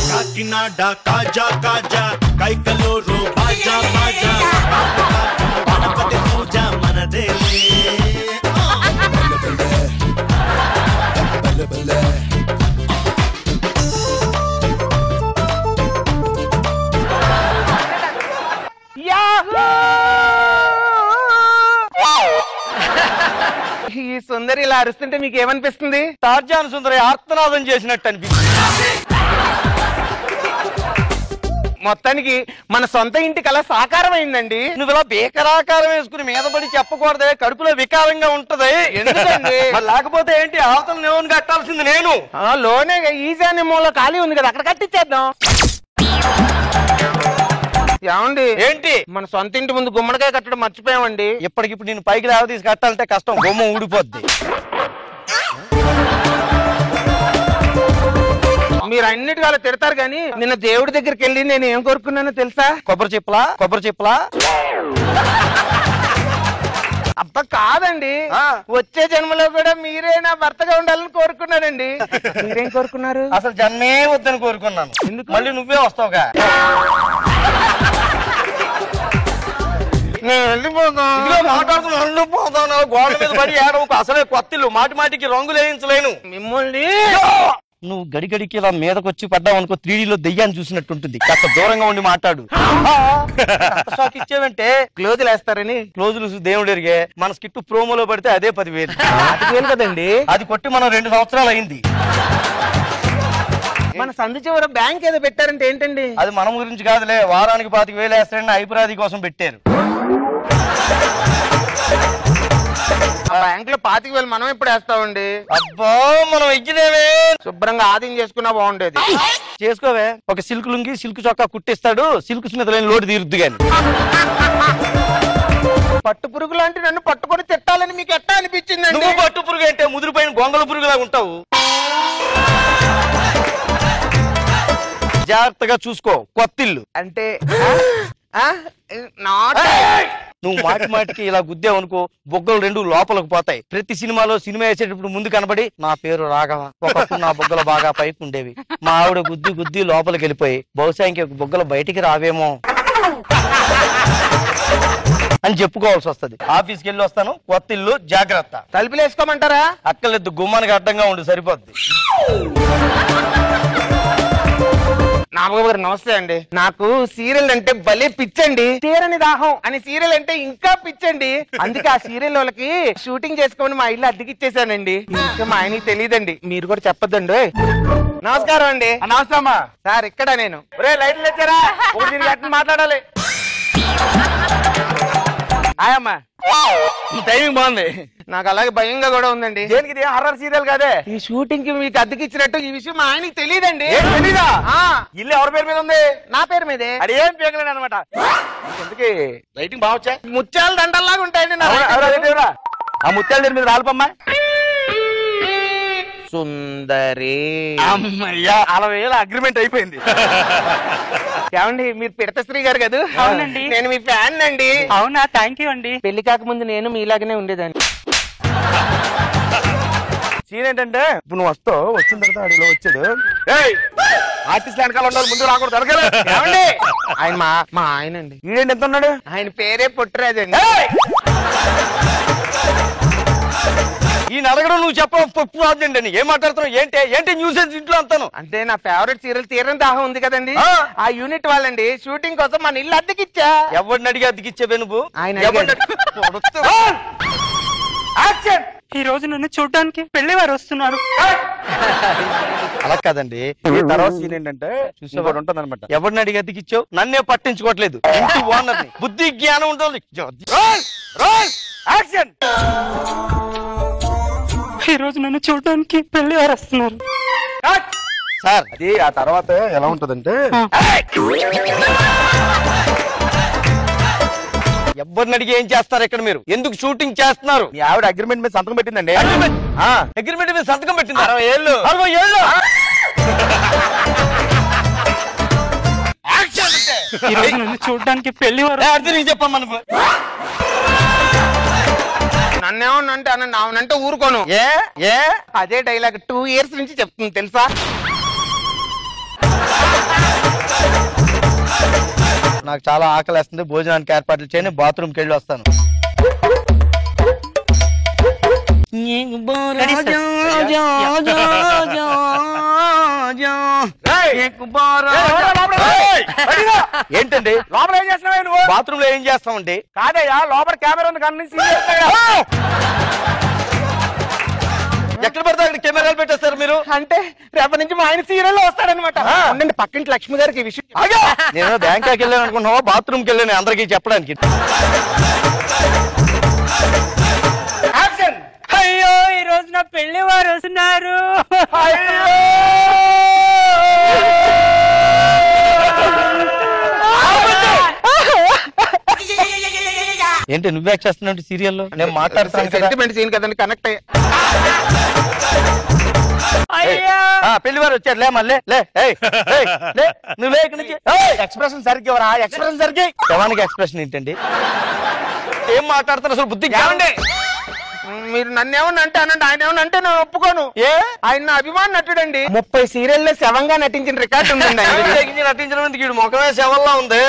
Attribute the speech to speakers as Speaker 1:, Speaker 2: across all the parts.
Speaker 1: కాకినాడ కాజా కాజా కైకలూరు బాజా బాజా గణపతి పూజ మనదేలే
Speaker 2: ఈ సుందరి ఇలా అరుస్తుంటే మీకు ఏమనిపిస్తుంది?
Speaker 3: టార్జాన్ సుందరి ఆర్తనాదం చేసినట్టు అనిపిస్తుంది.
Speaker 2: మొత్తానికి మన సొంత ఇంటి కళ సాకారం అయిందండి.
Speaker 3: నువ్వు ఇలా బేకరాకారం వేసుకుని మీద పడి చెప్పకూడదే, కడుపులో వికారంగా ఉంటది.
Speaker 2: ఎందుకండి?
Speaker 3: లేకపోతే ఏంటి, అవతల లోన్ కట్టాల్సింది నేను.
Speaker 2: లోనే ఈశాన్య మూల ఖాళీ ఉంది కదా, అక్కడ కట్టించేద్దాం. ఏమండి
Speaker 3: ఏంటి?
Speaker 2: మన సొంత ఇంటి ముందు గుమ్మడికాయ కట్టడం మర్చిపోయామండి.
Speaker 3: ఇప్పటికిప్పుడు నేను పైకి రావ తీసి కట్టాలంటే కష్టం, గుమ్మ ఊడిపోద్ది.
Speaker 2: మీరు అన్నిటి అలా తిడతారు కానీ నిన్న దేవుడి దగ్గరికి వెళ్ళి నేను ఏం కోరుకున్నానో తెలుసా?
Speaker 3: కొబ్బరి చిప్పలా.
Speaker 2: అబ్బా కాదండి, వచ్చే జన్మలో కూడా మీరే నా భర్తగా ఉండాలని కోరుకున్నానండి. మీరేం కోరుకున్నారు?
Speaker 3: అసలు జన్మే వద్దని కోరుకున్నాను. ఎందుకు? మళ్ళీ నువ్వే వస్తావుగా. మాట్లాడుతున్నా గోడ మీద పడి ఏడవకు. అసలే కొత్తిల్లు, మాటికి రంగులు వేయించలేను.
Speaker 2: మిమ్మల్ని
Speaker 3: నువ్వు గడిగడికి ఇలా మీదకొచ్చి పడ్డావు అనుకో, 3Dలో దెయ్యాన్ని చూసినట్టుంటుంది. కాస్త దూరంగా ఉండి మాట్లాడు. షాక్ ఇచ్చావంటే
Speaker 2: క్లోజులు వేస్తారని.
Speaker 3: క్లోజులు దేవుడు ఎరిగే. మన స్కిట్ ప్రోమోలో పడితే అదే 10,000.
Speaker 2: 10,000 కదండి.
Speaker 3: అది కొట్టి మనం 2 సంవత్సరాలు అయింది.
Speaker 2: మన సందు చివర బ్యాంక్ ఏదో పెట్టారంటే ఏంటండి?
Speaker 3: అది మనం గురించి కాదులే, వారానికి 25,000 వేస్తారని ఐపురాది కోసం పెట్టారు.
Speaker 2: బ్యాంక్ లో 25,000 మనం ఎప్పుడు వేస్తామండి?
Speaker 3: అబ్బా మనం ఇచ్చినేమే.
Speaker 2: శుభ్రంగా ఆదాయం చేసుకున్నా బాగుండేది.
Speaker 3: చేసుకోవే. ఒక సిల్క్ లుంగి సిల్క్ చొక్కా కుట్టిస్తాడు, సిల్క్ మీద లేని లోటు తీరుద్ది. గాని
Speaker 2: పట్టు పురుగు లాంటి నన్ను పట్టుకొని తిట్టాలని మీకు ఎట్టా అనిపించింది?
Speaker 3: నువ్వు పట్టు పురుగు అంటే ముదిరిపోయిన గొంగళ పురుగులా ఉంటావు. జాగ్రత్తగా చూసుకో. కొత్తిల్లు
Speaker 2: అంటే
Speaker 3: నువ్వు మాటికి ఇలా గుద్దావు అనుకో, బొగ్గలు 2 లోపలకు పోతాయి. ప్రతి సినిమాలో సినిమా వేసేటప్పుడు ముందు కనబడి నా పేరు రాఘవ, ఒకప్పుడు నా బొగ్గలు బాగా పైకి ఉండేవి, మా ఆవిడ గుద్ది లోపలికి వెళ్ళిపోయి బహుశా ఇంకొక బొగ్గలు బయటికి రావేమో అని చెప్పుకోవాల్సి వస్తుంది. ఆఫీస్కి వెళ్ళి వస్తాను. కొత్తిల్లు జాగ్రత్త.
Speaker 2: తలుపులు వేసుకోమంటారా?
Speaker 3: అక్కర్లేదు, గుమ్మానికి అడ్డంగా ఉండి సరిపోద్ది.
Speaker 2: నాగబాబు గారు నమస్తే అండి. నాకు సీరియల్ అంటే భలే పిచ్చండి. తీరని దాహం అని సీరియల్ అంటే ఇంకా పిచ్చండి. అందుకే ఆ సీరియల్ వాళ్ళకి షూటింగ్ చేసుకోమని మా ఇల్లు అద్దెకిచ్చేసానండి. ఇంకా మా ఆయనకి తెలియదండి, మీరు కూడా చెప్పొద్దండి. నమస్కారం అండి.
Speaker 3: నమస్తే అమ్మా.
Speaker 2: సార్ ఇక్కడ నేను.
Speaker 3: లైట్లు తెచ్చారా? మాట్లాడాలి.
Speaker 2: ఆయమ్మా
Speaker 3: టైమింగ్ బాగుంది.
Speaker 2: నాకు అలాగే భయంగా కూడా ఉందండి.
Speaker 3: దేనికి? హర్రర్ సీరియల్ కాదే.
Speaker 2: ఈ షూటింగ్ కి మీకు అద్దెకిచ్చినట్టు ఈ విషయం మా ఆయనకి తెలియదండి.
Speaker 3: తెలీదా? ఇల్లు ఎవరి పేరు మీద ఉంది?
Speaker 2: నా పేరు మీదే.
Speaker 3: అది ఏం పీకలేను అనమాట. ఎందుకు రైటింగ్ బాగా వచ్చా?
Speaker 2: ముత్యాల దండల్లాగా ఉంటాయండి నా రైటింగ్.
Speaker 3: ఆ ముత్యాల మీద రాలిపమ్మా.
Speaker 2: సుందరి.
Speaker 3: అమ్మయ్యా, 60,000 అగ్రిమెంట్ అయిపోయింది.
Speaker 2: ఏమండి మీరు పిడతశ్రీ గారు కదా?
Speaker 4: అవునండి.
Speaker 2: నేను మీ ఫ్యాన్ అండి.
Speaker 4: అవునా? థ్యాంక్ యూ అండి.
Speaker 2: పెళ్లి కాకముందు నేను మీలాగనే ఉండేదాన్ని.
Speaker 3: సీన్ ఏంటంటే, ఇప్పుడు నువ్వు వస్తావు, వచ్చిన తర్వాత అడిలో వచ్చాడు. ఆర్టిస్ట్ వెనకాల ఉండాలి, ముందు రాకూడదు.
Speaker 2: ఏమండి ఆయన మా ఆయన అండి.
Speaker 3: ఈడేంటి ఎంత ఉన్నాడు?
Speaker 2: ఆయన పేరే పుట్టరాజండి.
Speaker 3: ఈయన అడగడం నువ్వు చెప్పవు. పప్పు రాజండి ఏం మాట్లాడుతున్నావు? ఏంటి న్యూసెన్స్ ఇంట్లో అంతాను?
Speaker 2: అంటే నా ఫేవరెట్ సీరియల్ తీరని దాహం ఉంది కదండి, ఆ యూనిట్ వాళ్ళండి షూటింగ్ కోసం మన ఇల్లు అద్దెకిచ్చా.
Speaker 3: ఎవరిని అడిగి అద్దెకిచ్చావే నువ్వు?
Speaker 2: ఆయన
Speaker 4: ఈ రోజు నన్ను చూడడానికి పెళ్లి వారు వస్తున్నారు.
Speaker 3: అలా కాదండి. తర్వాత సీన్ ఏంటంటే చూసేవాడు ఉంటుంది అనమాట. ఎవరిని అడిగి అద్దెకిచ్చావు? నన్నే పట్టించుకోవట్లేదు. ఇంటి ఓనర్ని. బుద్ధి జ్ఞానం ఉంటుంది.
Speaker 4: ఈ రోజు నన్ను చూడడానికి పెళ్లి వారు వస్తున్నారు.
Speaker 3: సార్ అది ఆ తర్వాత ఎలా ఉంటదంటే, ఎవరిని అడిగి ఏం చేస్తారు ఇక్కడ? మీరు ఎందుకు షూటింగ్ చేస్తున్నారు? మీ ఆవిడ అగ్రిమెంట్ మీద సంతకం పెట్టిందండి. అగ్రిమెంట్ మీద సంతకం పెట్టింది. 60 ఏళ్ళు.
Speaker 4: ఈ రోజు నన్ను చూడడానికి పెళ్లి వారు.
Speaker 3: చెప్పమ్మా నువ్వు.
Speaker 2: నన్నేమన్నా అంటే అనండి, అవునంటే ఊరుకోను.
Speaker 3: ఏ ఏ
Speaker 2: అదే డైలాగ్ 2 years నుంచి చెప్తుంది తెలుసా.
Speaker 3: నాకు చాలా ఆకలేస్తుంది, భోజనానికి ఏర్పాట్లు చేయని, బాత్రూమ్కి వెళ్ళి వస్తాను. ఏంటండి
Speaker 2: లోపల ఏం చేస్తున్నావు నువ్వు?
Speaker 3: బాత్రూమ్ లో ఏం చేస్తామండి?
Speaker 2: కాదయ్యా, లోపల కెమెరా ఉంది కానీ
Speaker 3: ఎక్కడ పడితే అక్కడ కెమెరాలు పెట్టేస్తారు మీరు.
Speaker 2: అంటే రేపటి నుంచి మా ఆయన సీరియల్లో వస్తాడనమాట. ఉండండి, పక్కింటి లక్ష్మి గారికి ఈ విషయం.
Speaker 3: నేను బ్యాంకాకి వెళ్ళాను అనుకున్నావా, బాత్రూమ్కి వెళ్ళాను అందరికీ చెప్పడానికి.
Speaker 4: అయ్యో ఈ రోజు నా పెళ్లి వారు వస్తున్నారు.
Speaker 3: ఏంటి నువ్వు యాక్ట్ చేస్తున్నట్టు సీరియల్లో? నేను మాట్లాడుతాను కదా.
Speaker 2: సెంటిమెంట్ సీన్ కదండి, కనెక్ట్ అయ్యా.
Speaker 4: అయ్యా
Speaker 3: పెళ్లి వారు వచ్చారు, లే మళ్ళీ లే. నువ్వు లే ఇక్కడి నుంచి.
Speaker 2: ఎక్స్ప్రెషన్ సరిగ్గా ఎవరా? ఎక్స్ప్రెషన్ సరిగ్గా.
Speaker 3: శవానికి ఎక్స్ప్రెషన్ ఏంటండి? ఏం మాట్లాడుతున్నారు అసలు? బుద్ధి
Speaker 2: ఏమండి, మీరు నన్ను ఏమన్నా అంటే అనండి, ఆయన ఏమన్నా అంటే నేను ఒప్పుకోను.
Speaker 3: ఏ
Speaker 2: ఆయన నా అభిమాన నటుడండి. 30 సీరియల్లో శవంగా నటించిన రికార్డు ఉందండి ఆయన.
Speaker 3: నటించడం వీడు ముఖమే శవంలా ఉంది.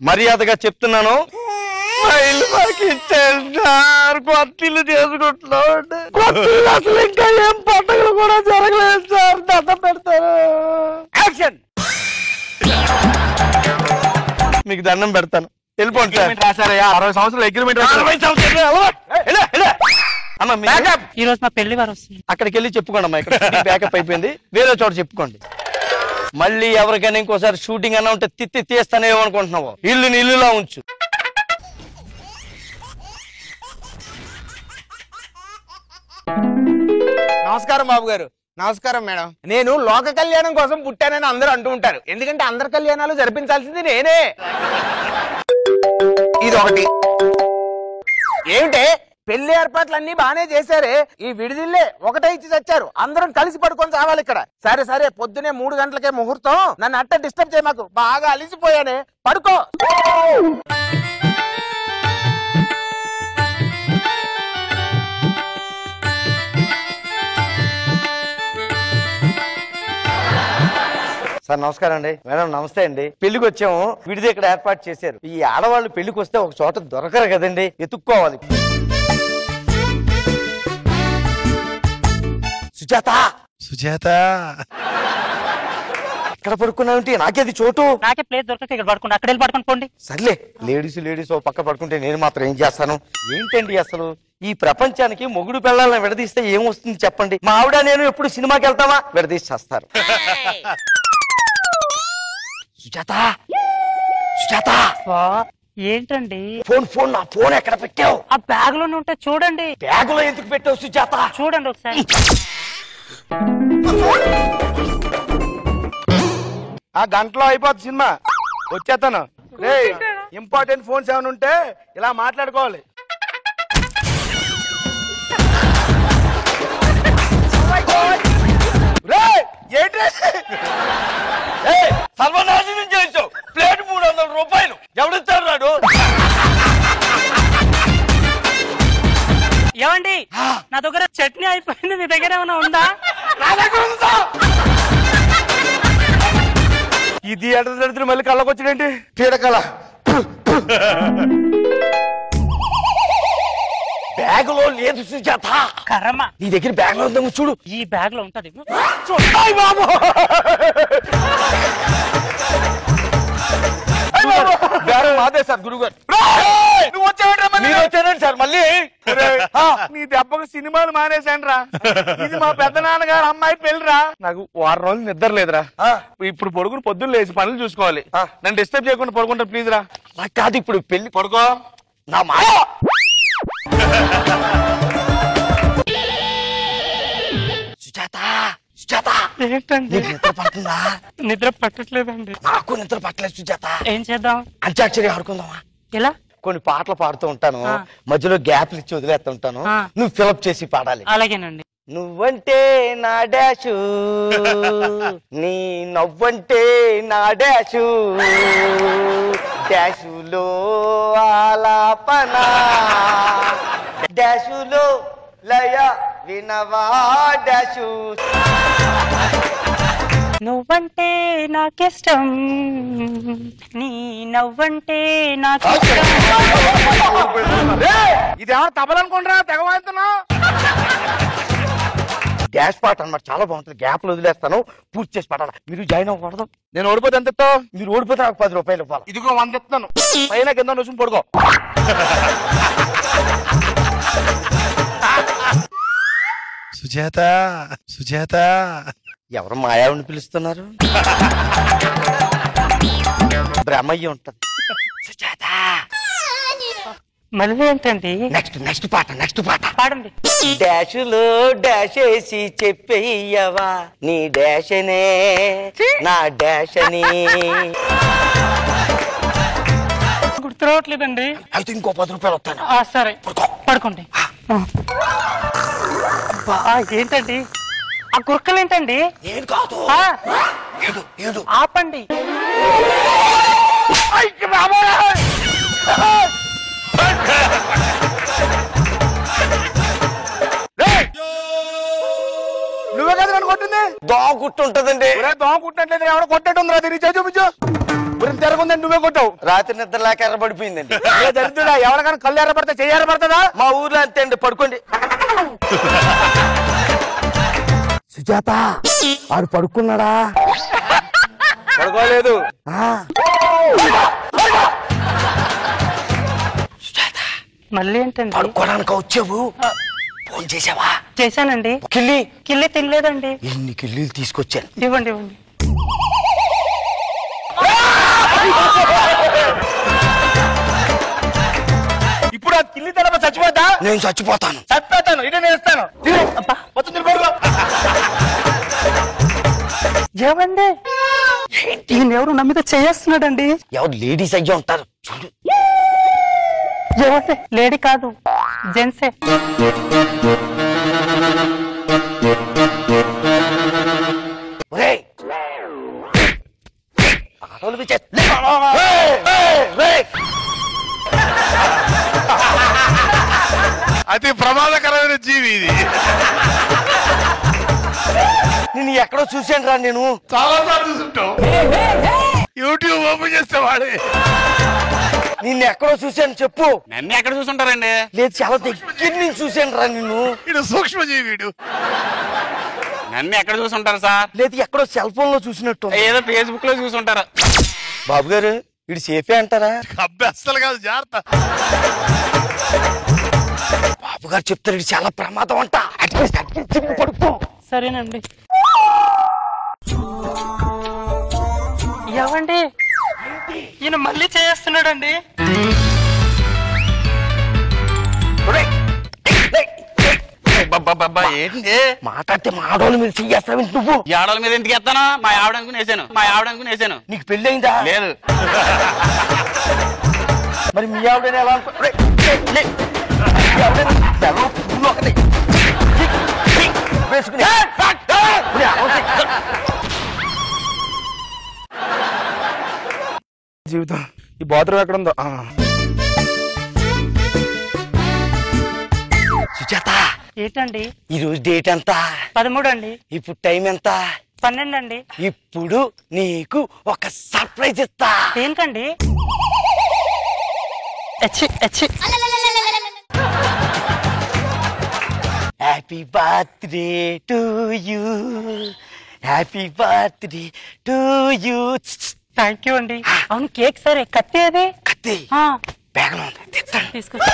Speaker 3: మర్యాదగా చెప్తున్నాను, కొత్తిల్లు చేసుకుంటున్నాడు. అసలు ఇంకా ఏం పండుగలు కూడా జరగలేదు సార్. దండం పెడతారు. యాక్షన్. మీకు దండం పెడతాను, వెళ్ళిపోండి సార్.
Speaker 2: రాశారయ్యా 60 సంవత్సరాలు అగ్రిమెంట్.
Speaker 4: ఈ రోజు మా పెళ్లి వారు వస్తుంది.
Speaker 3: అక్కడికి వెళ్ళి చెప్పుకోండి అమ్మా, ఇక్కడ బ్యాకప్ అయిపోయింది, వేరే చోట చెప్పుకోండి. మళ్ళీ ఎవరికైనా ఇంకోసారి షూటింగ్ అన్నా ఉంటే తిత్తి తీస్తానేమనుకుంటున్నావు. ఇల్లుని ఇల్లులా ఉంచు.
Speaker 2: నమస్కారం బాబు గారు. నమస్కారం మేడం. నేను లోక కళ్యాణం కోసం పుట్టానని అందరూ అంటూ ఉంటారు, ఎందుకంటే అందరి కళ్యాణాలు జరిపించాల్సింది నేనే. ఇది ఒకటి. ఏమిటే పెళ్లి ఏర్పాట్లన్నీ బానే చేశారే, ఈ విడిదిల్లే ఒకటే ఇచ్చి చచ్చారు. అందరం కలిసి పడుకొని చావాలి ఇక్కడ. సరే సరే, పొద్దునే 3 గంటలకే ముహూర్తం. నన్ను అట్ట డిస్టర్బ్ చేయమాకు, బాగా అలిసిపోయానే. పడుకో.
Speaker 3: సార్ నమస్కారం అండి. మేడం నమస్తే అండి. పెళ్లికి వచ్చాము, విడిది ఇక్కడ ఏర్పాటు చేశారు. ఈ ఆడవాళ్ళు పెళ్లికి వస్తే ఒక చోట దొరకరు కదండి, ఎత్తుక్కోవాలి. సుజాత సుజాత ఇక్కడ పడుకున్నావుంటే నాకేది చోటు.
Speaker 4: నాకే ప్లేస్ దొరకక ఇక్కడ పడుకోండి, అక్కడ వెళ్ళి పడుకొని పోండి.
Speaker 3: సర్లే, లేడీస్ ఓ పక్క పడుకుంటే నేను మాత్రం ఏం చేస్తాను? ఏంటండి అసలు ఈ ప్రపంచానికి మొగుడు పిల్లల్ని విడదీస్తే ఏమొస్తుంది చెప్పండి? మా ఆవిడ నేను ఎప్పుడు సినిమాకి వెళ్తామా, విడదీసి చేస్తారు. సుజాత సుజాత
Speaker 4: ఏంటండి?
Speaker 3: ఫోన్ నా ఫోన్ ఎక్కడ పెట్టావు?
Speaker 4: ఆ బ్యాగ్ లోనే ఉంటే చూడండి.
Speaker 3: బ్యాగ్ లో ఎందుకు పెట్టావు సుజాత?
Speaker 4: చూడండి ఒకసారి.
Speaker 2: ఆ గంటలో అయిపోతుంది సినిమా, వచ్చేస్తాను. ఇంపార్టెంట్ ఫోన్స్ ఏమైనా ఉంటే ఇలా మాట్లాడుకోవాలి.
Speaker 3: సర్వనాశనం చేసావు. ప్లేట్ 300 రూపాయలు ఎవడిస్తాడు రాడు?
Speaker 4: ఏమండి, నా దగ్గర చట్నీ అయిపోయింది, మీ దగ్గర ఏమైనా ఉందా?
Speaker 2: ఈ థియేటర్ దరిద్రం మళ్ళీ కళ్ళకొచ్చాడేంటి?
Speaker 3: పీడకల బ్యాగ్ లో లేదు సుజాత.
Speaker 4: కర్మ,
Speaker 3: నీ దగ్గర బ్యాగ్ లో ఉందేమో చూడు.
Speaker 4: ఈ బ్యాగ్ లో ఉంటది.
Speaker 3: మాదే సార్ గురుగారు.
Speaker 2: నువ్వు
Speaker 3: వచ్చారండి సార్ మళ్ళీ.
Speaker 2: నీ దెబ్బకు సినిమాలు మానేశాను రా. ఇది మా పెద్ద నాన్నగారు అమ్మాయి పెళ్ళిరా. నాకు 6 రోజులు నిద్ర లేదురా. ఇప్పుడు పడుకుని పొద్దున్న లేచి పనులు చూసుకోవాలి. నన్ను డిస్టర్బ్ చేయకుండా పడుకుంటా ప్లీజ్ రా.
Speaker 3: నాకు కాదు, ఇప్పుడు పెళ్లి.
Speaker 2: పడుకో
Speaker 3: నా మాట. సుజాత సుజాత
Speaker 4: ఏంటండి?
Speaker 3: నిద్ర పడుతుందా?
Speaker 4: నిద్ర పట్టట్లేదండి.
Speaker 3: నాకు నిద్ర పట్టలేదు సుజాత.
Speaker 4: ఏం చేద్దాం?
Speaker 3: అంత్యాక్షరి ఆడుకుందామా?
Speaker 4: ఎలా?
Speaker 3: కొన్ని పాటలు పాడుతూ ఉంటాను, మధ్యలో గ్యాప్లు ఇచ్చి వదిలేస్తూ ఉంటాను, నువ్వు ఫిలప్ చేసి పాడాలి.
Speaker 4: అలాగేనండి.
Speaker 3: నువ్వంటే నా డాషు నీ నవ్వంటే నా డాషు డాషులో ఆలాపన డాషులో లయ వినవా డాషు
Speaker 4: నువ్వంటే నాకిష్టం నీ నవ్వంటే నాకిష్టం.
Speaker 2: ఇదేమన్నా తబలనుకుంటారా తెగవాడుతున్నా
Speaker 3: డాష్ పాట అన్నమాట చాలా బాగుంటుంది. గ్యాప్లు వదిలేస్తాను, పూర్తి చేసి పాడాలి. మీరు జాయిన్ అవ్వకూడదు.
Speaker 2: నేను ఓడిపోతే ఎంత ఇస్తావు?
Speaker 3: మీరు ఓడిపోతే నాకు 10 రూపాయలు ఇవ్వాలి.
Speaker 2: ఇదిగో 100 ఇస్తాను. పైన కింద రుసుము పడుకో.
Speaker 1: సుజాత సుజాత
Speaker 3: ఎవరు మాయావిని పిలుస్తున్నారు? బ్రహ్మయ్య ఉంటది. సుజాత
Speaker 4: మళ్ళీ ఏంటండి?
Speaker 3: నెక్స్ట్ పాట
Speaker 4: పాడండి.
Speaker 3: డాషులో డాష్ వేసి చెప్పేయవా నీ డాషనే నా డాషని.
Speaker 4: గుర్తు రావట్లేదండి.
Speaker 3: అయితే ఇంకో 10 రూపాయలు వస్తాను.
Speaker 4: సరే పడుకోండి. అబ్బా ఏంటండి ఆ గుర్కలు ఏంటండి?
Speaker 3: ఏం కాదు, ఏడు
Speaker 4: ఆపండి.
Speaker 2: నువ్వే కదా నన్ను కొట్టింది.
Speaker 3: దోమ కుట్టుంటదండి.
Speaker 2: దోమ కుట్టినట్లేదు, ఎవడో కొట్టేట్టుంది రా. తిరిగి చూపించు. గురించి తిరగకుందని నువ్వే కొట్టావు.
Speaker 3: రాత్రి నిద్ర లేక ఎర్రబడిపోయిందండి.
Speaker 2: దరిద్రుడా, ఎవరికైనా కళ్ళు ఎర్రబడితే చెయ్యి ఎర్రబడుతుందా?
Speaker 3: మా ఊర్లో అంతే అండి. పడుకోండి. సుజాత ఆడు పడుకున్నాడా?
Speaker 2: పడుకోలేదు.
Speaker 4: మళ్ళీ ఏంటండి?
Speaker 3: పడుకోవడానికి వచ్చావు. ఫోన్ చేసావా?
Speaker 4: చేశానండి. కిల్లి తినలేదండి.
Speaker 3: ఎన్ని కిల్లీలు తీసుకొచ్చాను.
Speaker 4: ఇవ్వండి.
Speaker 2: ఇప్పుడు ఆ కిల్లి తెలప చచ్చిపోతా?
Speaker 3: నేను చచ్చిపోతాను.
Speaker 2: చచ్చిపోతాను. ఇదే నేను ఇస్తాను.
Speaker 4: ఏమండి ఈయన ఎవరు నా మీద చేస్తున్నాడండి?
Speaker 3: ఎవరు లేడీస్ అయ్యా ఉంటారు చూడు.
Speaker 4: ఏమండి లేడీ కాదు, జెంట్సే.
Speaker 1: అతి ప్రమాదకరమైన జీవి ఇది.
Speaker 3: నేను ఎక్కడో చూసాను రా. నేను
Speaker 1: చాలా సార్లు చూసుంటావు. యూట్యూబ్ ఓపెన్ చేస్తే వాడే.
Speaker 3: నిన్ను ఎక్కడో చూశాను. చెప్పు.
Speaker 2: నన్ను ఎక్కడ చూసుంటారండి?
Speaker 3: లేదు, చాలా దగ్గర నుంచి చూశాను రా నిన్ను.
Speaker 1: ఇడు సూక్ష్మజీవిడు.
Speaker 2: నన్ను ఎక్కడ చూసుంటారు సార్?
Speaker 3: లేదు, ఎక్కడో సెల్ ఫోన్ లో చూసినట్టు.
Speaker 2: ఏదో ఫేస్బుక్ లో చూసుంటారు.
Speaker 3: బాబు గారు వీడు సేఫే అంటారా?
Speaker 1: అబ్బాయి అస్సలు కాదు, జాగ్రత్త.
Speaker 3: బాబు గారు చెప్తారు ఇది చాలా ప్రమాదం అంట. పడుకో.
Speaker 4: సరేనండి. ఏమండి ఈయన మళ్ళీ చేస్తున్నాడండి.
Speaker 2: ఏంటి
Speaker 3: మాట్లాడితే మా ఆడవాళ్ళ మీద చెయ్యేస్తావు నువ్వు.
Speaker 2: ఈ ఆడవాళ్ళ మీద ఎందుకు ఎత్తాను? మా ఆవిడనుకుని వేసాను.
Speaker 3: నీకు పెళ్ళి అయిందా?
Speaker 2: లేదు.
Speaker 3: మరి మీ ఆవిడని ఎలా అనుకో. వేసుకుని
Speaker 2: జీవితం ఈ బాత్రూమ్ ఎక్కడ ఉందో.
Speaker 3: సుజాత
Speaker 4: ఏంటండి?
Speaker 3: ఈ రోజు డేట్ ఎంత?
Speaker 4: 13 అండి.
Speaker 3: ఇప్పుడు టైం ఎంత?
Speaker 4: 12 అండి.
Speaker 3: ఇప్పుడు నీకు ఒక సర్ప్రైజ్ ఇస్తా.
Speaker 4: ఏంటండి?
Speaker 3: Happy birthday to you, happy birthday to you.
Speaker 4: Thank you అండి. అవును కేక్ సరే, కత్తి అది
Speaker 3: కత్తి బ్యాగ్లో ఉంది, తెస్తాను.
Speaker 4: తీసుకొచ్చి.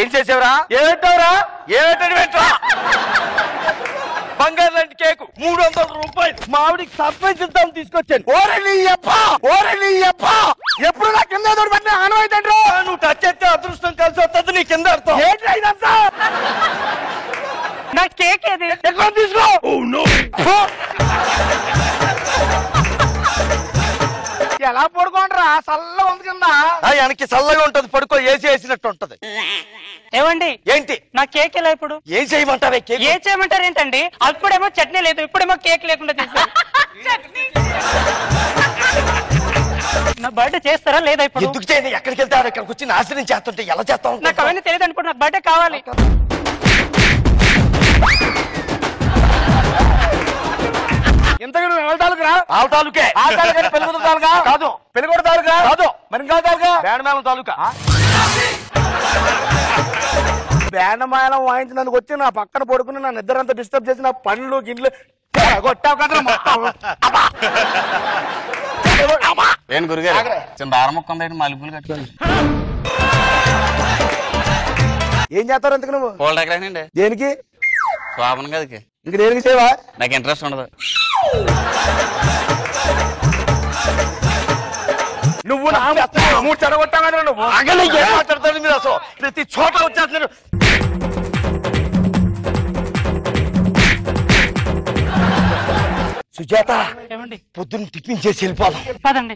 Speaker 3: ఏం చేసావురా?
Speaker 2: ఏమిటవరా?
Speaker 3: ఏమిటా? బంగారు లాంటి కేకు 300 రూపాయలు. మా ఆవిడికి సర్ప్రైజ్ ఇద్దాం తీసుకొచ్చాను.
Speaker 2: ఓరలి ఎప్పుడు నా కింద దూడ పెట్టిన ఆనవాయితండ్రు.
Speaker 3: నువ్వు టచ్ చేస్తే అదృష్టం కలిసి వస్తుంది నీ కింద అర్థం.
Speaker 2: ఏంటి ఇదంతా?
Speaker 4: నా కేక్ ఏది?
Speaker 2: ఎక్కువ తీసుకో. ఎలా పడుకోండిరా చల్లగా ఉంది కింద.
Speaker 3: వెనక్కి చల్లగా ఉంటది, పడుకో, ఏసీ వేసినట్టు ఉంటది.
Speaker 4: ఏమండి
Speaker 3: ఏంటి
Speaker 4: నా కేక్ ఎలా ఇప్పుడు?
Speaker 3: ఏం చేయమంటావే కేక్?
Speaker 4: ఏం చేయమంటారు ఏంటండి? అప్పుడేమో చట్నీ లేదు, ఇప్పుడేమో కేక్ లేకుండా చేశారు. నా బర్త్డే చేస్తారా లేదా ఇప్పుడు?
Speaker 3: ఎందుకు చేయండి? ఎక్కడికి వెళ్తారు? ఇక్కడికి వచ్చి నాశనం చేస్తుంటే ఎలా చేస్తాం?
Speaker 4: నాకు అవన్నీ తెలియదు అనుకుంటున్నా. నాకు బర్త్డే కావాలి.
Speaker 2: ఇంతకు నువ్వు ఎవరి తాలూకురా?
Speaker 3: ఆవ తాలూకే.
Speaker 2: ఆ తాలూకా పెళ్ళికూతురు తాలూకా?
Speaker 3: కాదు.
Speaker 2: పెళ్ళికూతురు తాలూకా?
Speaker 3: కాదు.
Speaker 2: మరి ఇంకా తాలూకా?
Speaker 3: బ్యాండ్ తాలూకా.
Speaker 2: బ్యాండమాయలం వాయించినందుకు వచ్చి నా పక్కన పడుకుని నా నిద్రంతా డిస్టర్బ్ చేసి నా పండ్లు గిడ్లు కొట్టావు కదా మొత్తం.
Speaker 5: ఏం గురుగారు చిన్న దారం మొక్క ఉందండి, మల్లెపూలు కట్టుకోండి.
Speaker 2: ఏం చేస్తారు ఎందుకు నువ్వు?
Speaker 5: పూల డెకరేషన్ అండి.
Speaker 2: దేనికి?
Speaker 5: శోభన్ గదికి.
Speaker 2: ఇంక దేనికి చేయవా?
Speaker 5: నాకు ఇంట్రెస్ట్ ఉండదు.
Speaker 2: నువ్వు నా మూడు చెడగొట్టావు కదా నువ్వు.
Speaker 3: అగలే ఏం మాట్లాడతారు మీరు? అసలు ప్రతి చోట వచ్చేస్తున్నారు. సుజాత,
Speaker 4: ఏమండి
Speaker 3: పొద్దున్న టిఫిన్ చేసి వెళ్ళిపోదాం.
Speaker 4: పదండి.